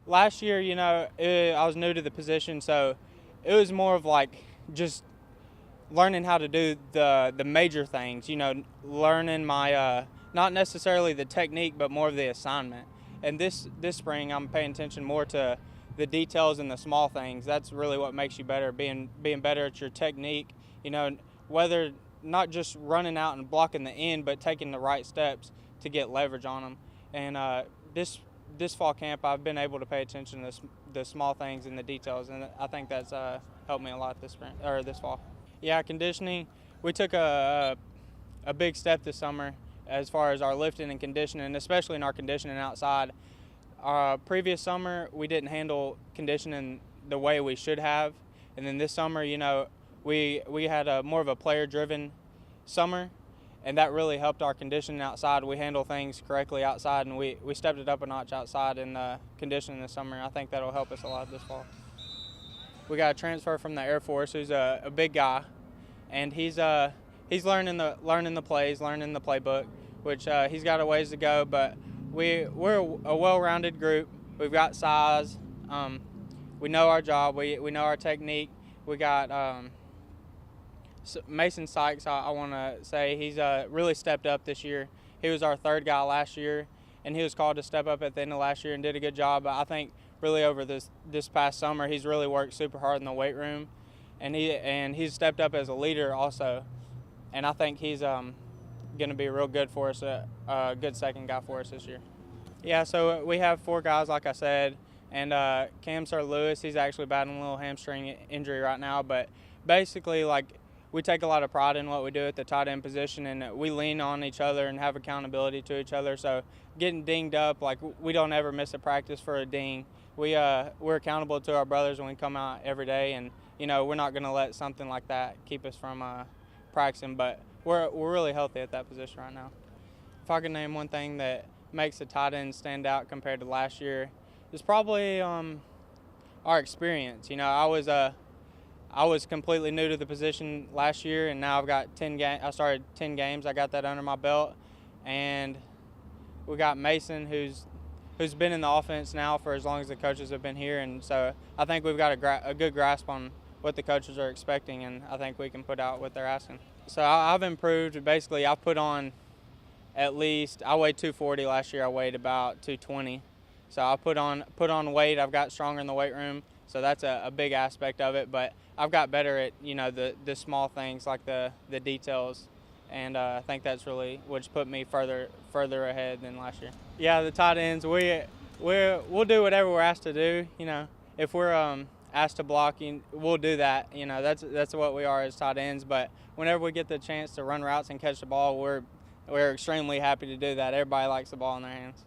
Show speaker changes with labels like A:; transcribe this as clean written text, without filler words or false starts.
A: Last year, I was new to the position, so it was more of like just learning how to do the major things. Learning my not necessarily the technique, but more of the assignment. And this spring, I'm paying attention more to the details and the small things. That's really what makes you better. Being better at your technique. Whether not just running out and blocking the end, but taking the right steps to get leverage on them. And this fall camp, I've been able to pay attention to the small things and the details, and I think that's helped me a lot this spring or this fall. Yeah, conditioning. We took a big step this summer as far as our lifting and conditioning, especially in our conditioning outside. Previous summer, we didn't handle conditioning the way we should have, and then this summer, we had a more of a player-driven summer, and that really helped our conditioning outside. We handle things correctly outside, and we stepped it up a notch outside in conditioning this summer. I think that'll help us a lot this fall. We got a transfer from the Air Force who's a big guy, and he's learning the plays, learning the playbook, which he's got a ways to go. But we're a well-rounded group. We've got size. We know our job. We know our technique. We got Mason Sykes. I want to say he's really stepped up this year. He was our third guy last year, and he was called to step up at the end of last year and did a good job. But I think really over this past summer, he's really worked super hard in the weight room, and he's stepped up as a leader also. And I think he's going to be real good for us, a good second guy for us this year. Yeah, so we have 4 guys, like I said, and Cam Sir-Lewis, he's actually battling a little hamstring injury right now, but basically, like, we take a lot of pride in what we do at the tight end position, and we lean on each other and have accountability to each other. So getting dinged up, like, we don't ever miss a practice for a ding. We're accountable to our brothers when we come out every day, and we're not going to let something like that keep us from practicing. But we're really healthy at that position right now. If I could name one thing that makes the tight end stand out compared to last year, it's probably our experience. I was completely new to the position last year, and now I've got 10 games. I started 10 games. I got that under my belt, and we got Mason, who's been in the offense now for as long as the coaches have been here, and so I think we've got a good grasp on what the coaches are expecting, and I think we can put out what they're asking. So I've improved. Basically, I've put on at least. I weighed 240 last year. I weighed about 220. So I put on weight. I've got stronger in the weight room. So that's a big aspect of it. But I've got better at the small things like the details, and I think that's really what's put me further ahead than last year. Yeah, the tight ends, we'll do whatever we're asked to do. If we're asked to block, we'll do that. That's what we are as tight ends. But whenever we get the chance to run routes and catch the ball, we're extremely happy to do that. Everybody likes the ball in their hands.